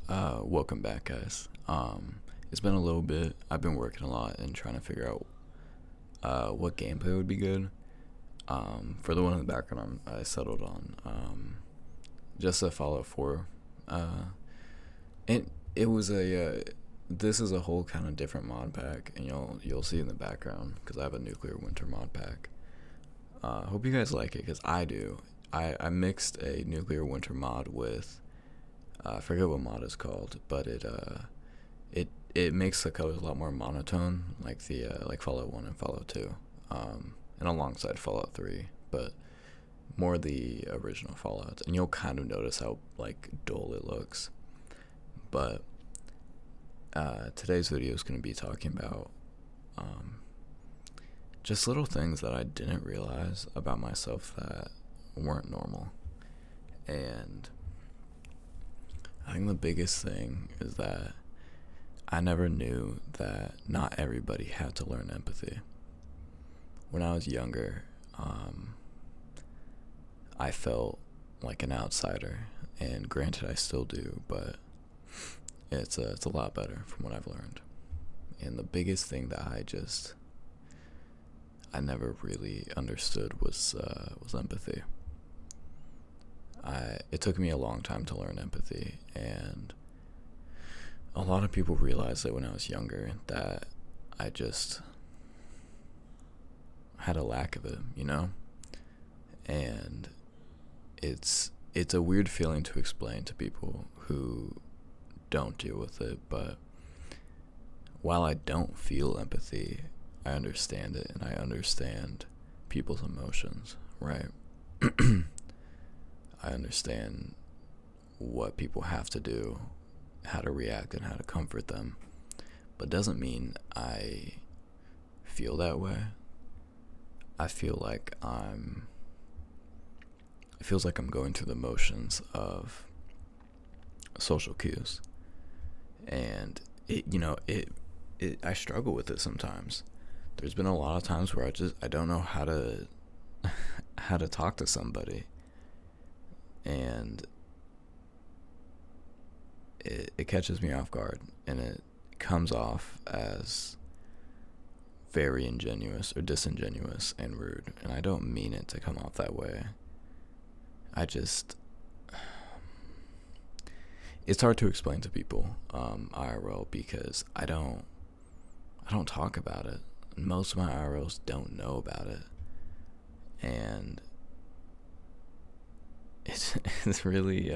Welcome back, guys. It's been a little bit. I've been working a lot and trying to figure out what gameplay would be good. For the one in the background, I settled on just a Fallout 4. And it was a this is a whole kind of different mod pack, and you'll see in the background because I have a nuclear winter mod pack. Hope you guys like it because I do. I mixed a nuclear winter mod with I forget what mod it's called, but it makes the colors a lot more monotone, like the like Fallout 1 and Fallout 2, and alongside Fallout 3, but more the original Fallout. And you'll kind of notice how like dull it looks. But today's video is going to be talking about just little things that I didn't realize about myself that weren't normal. And I think the biggest thing is that I never knew that not everybody had to learn empathy. When I was younger, I felt like an outsider, and granted I still do, but it's a lot better from what I've learned. And the biggest thing that I never really understood was empathy. It took me a long time to learn empathy, and a lot of people realized that when I was younger that I just had a lack of it. And it's a weird feeling to explain to people who don't deal with it, but while I don't feel empathy, I understand it, and I understand people's emotions, right? I understand what people have to do, how to react, and how to comfort them. But doesn't mean I feel that way. I feel like it feels like I'm going through the motions of social cues. And I struggle with it sometimes. There's been a lot of times where I don't know how to talk to somebody. And it catches me off guard, and it comes off as very ingenuous or disingenuous and rude, and I don't mean it to come off that way. It's hard to explain to people IRL, because I don't talk about it. Most of my IRLs don't know about it, and it's really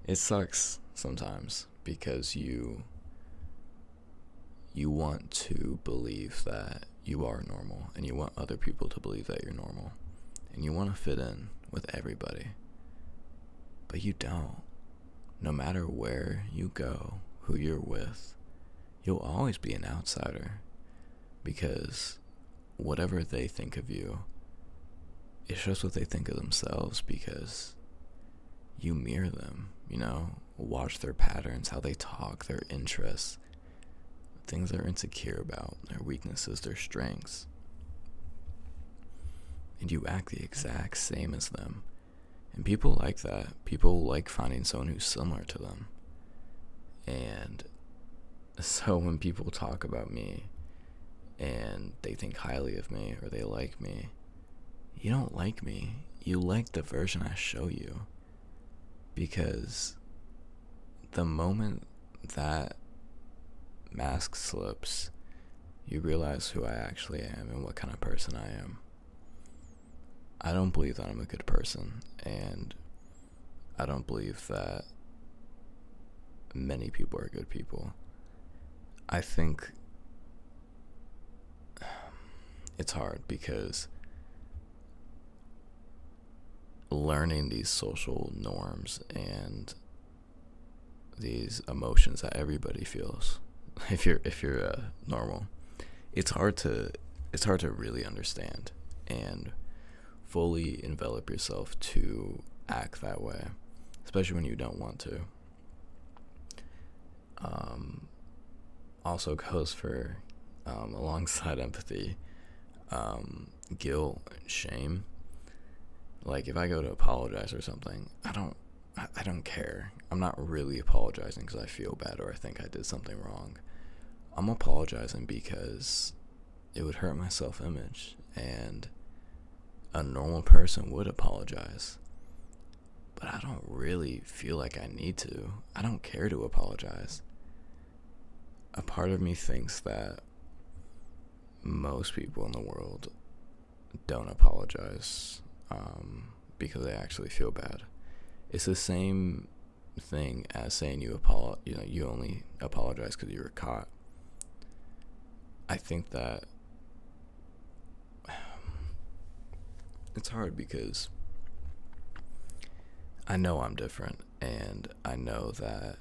it sucks sometimes, because you want to believe that you are normal, and you want other people to believe that you're normal, and you want to fit in with everybody, but you don't. No matter where you go, who you're with, you'll always be an outsider, because whatever they think of you, it's just what they think of themselves, because you mirror them, watch their patterns, how they talk, their interests, things they're insecure about, their weaknesses, their strengths. And you act the exact same as them. And people like that. People like finding someone who's similar to them. And so when people talk about me and they think highly of me, or they like me, you don't like me. You like the version I show you. Because the moment that mask slips, you realize who I actually am and what kind of person I am. I don't believe that I'm a good person, and I don't believe that many people are good people. I think it's hard, because learning these social norms and these emotions that everybody feels, if you're normal, it's hard to really understand and fully envelop yourself to act that way, especially when you don't want to. Also goes for alongside empathy, guilt and shame. Like, if I go to apologize or something, I I don't care. I'm not really apologizing because I feel bad or I think I did something wrong. I'm apologizing because it would hurt my self-image, and a normal person would apologize. But I don't really feel like I need to. I don't care to apologize. A part of me thinks that most people in the world don't apologize because they actually feel bad. It's the same thing as saying you only apologize because you were caught. I think that it's hard because I know I'm different, and I know that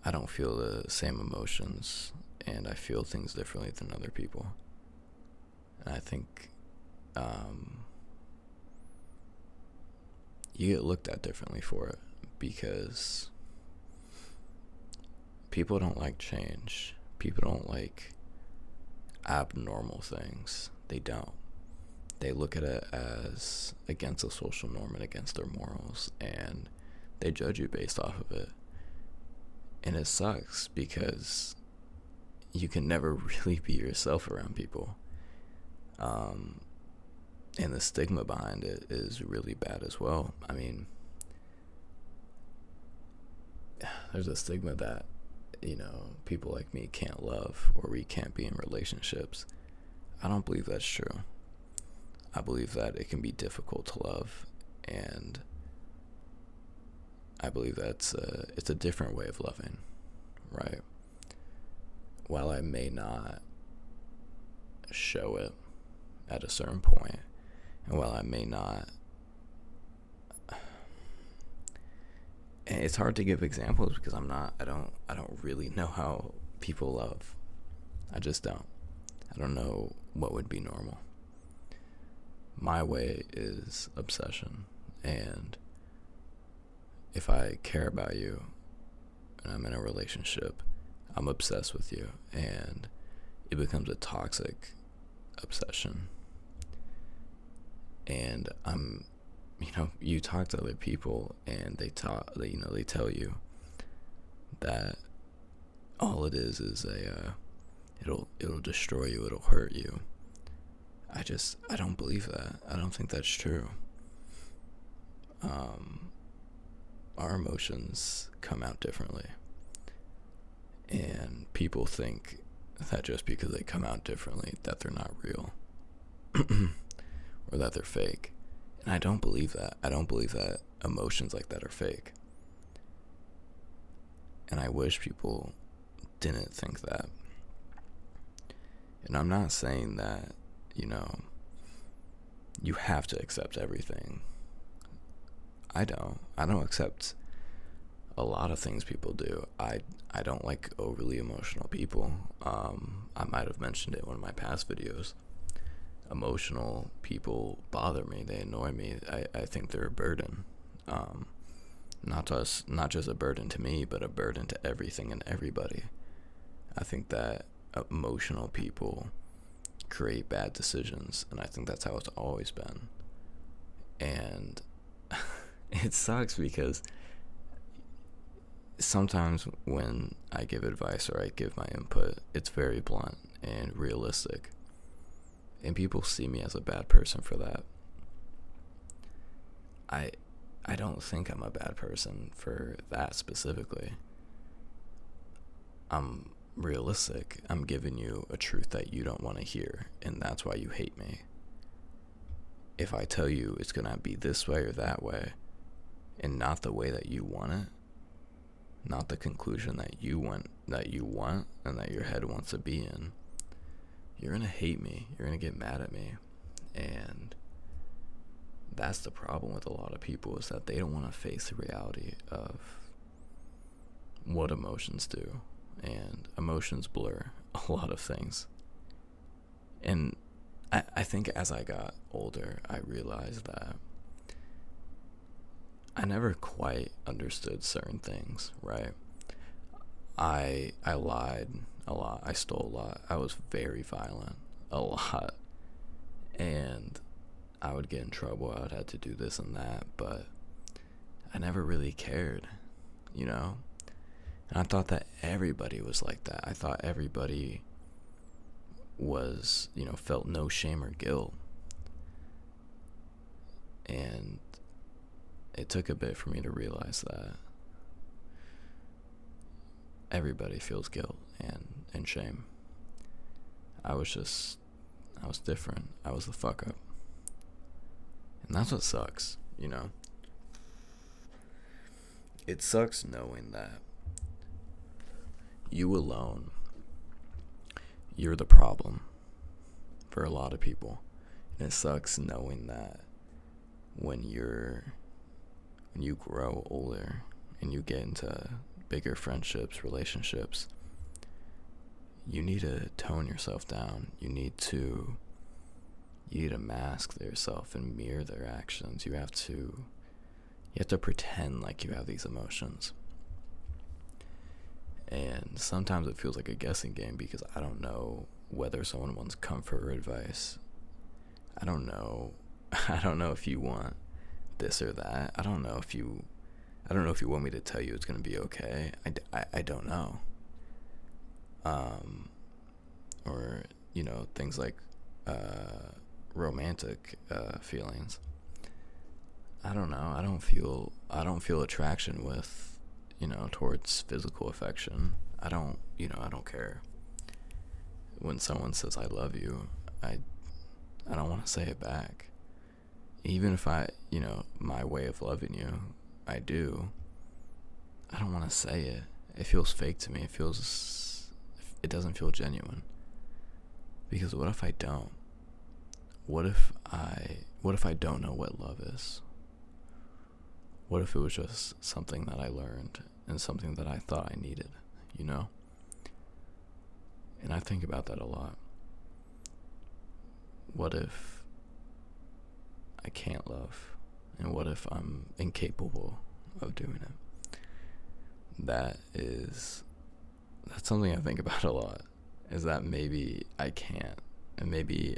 I don't feel the same emotions, and I feel things differently than other people. And I think you get looked at differently for it because people don't like change. People don't like abnormal things. They don't. They look at it as against a social norm and against their morals, and they judge you based off of it. And it sucks because you can never really be yourself around people. And the stigma behind it is really bad as well. I mean, there's a stigma that, people like me can't love or we can't be in relationships. I don't believe that's true. I believe that it can be difficult to love, and I believe that's it's a different way of loving, right? While I may not show it at a certain point, and while I may not, and it's hard to give examples because I don't really know how people love. I just don't. I don't know what would be normal. My way is obsession, and if I care about you and I'm in a relationship, I'm obsessed with you, and it becomes a toxic obsession. And you talk to other people, and they tell you that all it is it'll destroy you, it'll hurt you. I don't believe that. I don't think that's true. Our emotions come out differently, and people think that just because they come out differently that they're not real or that they're fake. And I don't believe that. I don't believe that emotions like that are fake. And I wish people didn't think that. And I'm not saying that, you have to accept everything. I don't accept a lot of things people do. I don't like overly emotional people. I might have mentioned it in one of my past videos. Emotional people bother me. They annoy me. I think they're a burden. Not just a burden to me, but a burden to everything and everybody. I think that emotional people create bad decisions, and I think that's how it's always been. And it sucks because sometimes when I give advice or I give my input, it's very blunt and realistic, and people see me as a bad person for that. I don't think I'm a bad person for that specifically. I'm realistic. I'm giving you a truth that you don't want to hear, and that's why you hate me. If I tell you it's gonna be this way or that way, and not the way that you want it, not the conclusion that you want, and that your head wants to be in, you're gonna hate me. You're gonna get mad at me, and that's the problem with a lot of people, is that they don't want to face the reality of what emotions do. And emotions blur a lot of things. And I think as I got older, I realized that I never quite understood certain things, right? I lied a lot. I stole a lot. I was very violent a lot. And I would get in trouble. I would have to do this and that. But I never really cared, you know? And I thought that everybody was like that. I thought everybody was, felt no shame or guilt. And it took a bit for me to realize that everybody feels guilt and shame. I was different. I was the fuck up. And that's what sucks, It sucks knowing that you alone, you're the problem for a lot of people. And it sucks knowing that when you grow older and you get into bigger friendships, relationships, you need to tone yourself down. You need to mask yourself and mirror their actions. You have to pretend like you have these emotions. And sometimes it feels like a guessing game because I don't know whether someone wants comfort or advice. I don't know if you want this or that. I don't know if you want me to tell you it's going to be okay. I don't know. Or, things like romantic feelings. I don't know. I don't feel attraction with, towards physical affection. I don't care. When someone says I love you, I don't want to say it back. Even if my way of loving you, I do. I don't want to say it. It feels fake to me. It doesn't feel genuine. Because what if I don't? What if I don't know what love is? What if it was just something that I learned and something that I thought I needed, And I think about that a lot. What if I can't love? And what if I'm incapable of doing it? That's something I think about a lot, is that maybe I can't, and maybe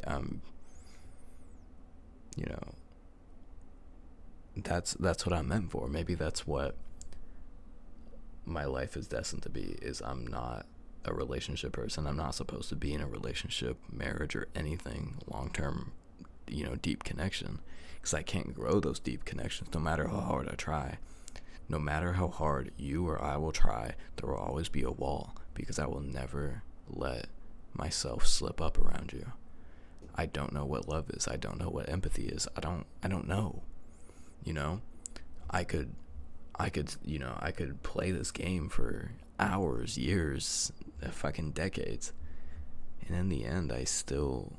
that's what I'm meant for. Maybe that's what my life is destined to be, is I'm not a relationship person. I'm not supposed to be in a relationship, marriage, or anything long-term, deep connection, because I can't grow those deep connections no matter how hard I try. No matter how hard you or I will try, there will always be a wall, because I will never let myself slip up around you. I don't know what love is. I don't know what empathy is. I don't know. I could play this game for hours, years, fucking decades, and in the end, I still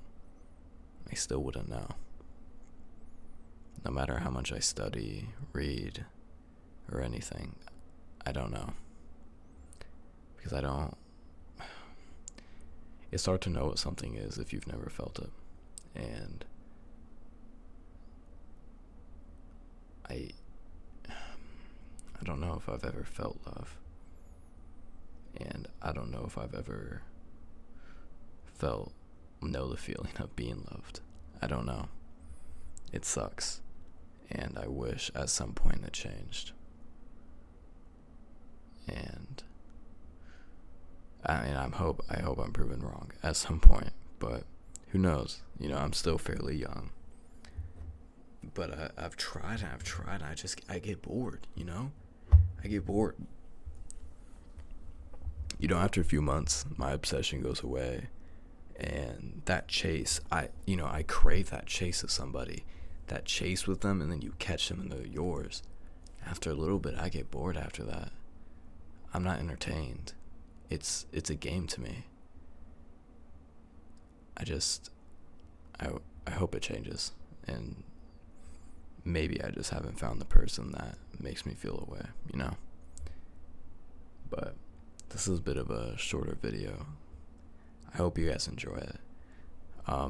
wouldn't know. No matter how much I study, read, or anything, I don't know. Because it's hard to know what something is if you've never felt it. And I don't know if I've ever felt love. And I don't know if I've ever know the feeling of being loved. I don't know. It sucks. And I wish at some point it changed. And I hope I'm proven wrong at some point, but who knows? I'm still fairly young. But I've tried. I get bored, I get bored. After a few months, my obsession goes away, and that chase, I crave that chase of somebody, that chase with them, and then you catch them and they're yours. After a little bit, I get bored after that. I'm not entertained. It's a game to me. I hope it changes, and maybe I just haven't found the person that makes me feel a way, But this is a bit of a shorter video. I hope you guys enjoy it.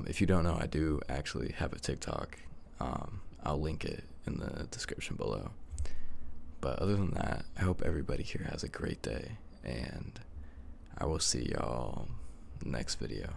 If you don't know, I do actually have a TikTok. I'll link it in the description below. But other than that, I hope everybody here has a great day, and I will see y'all next video.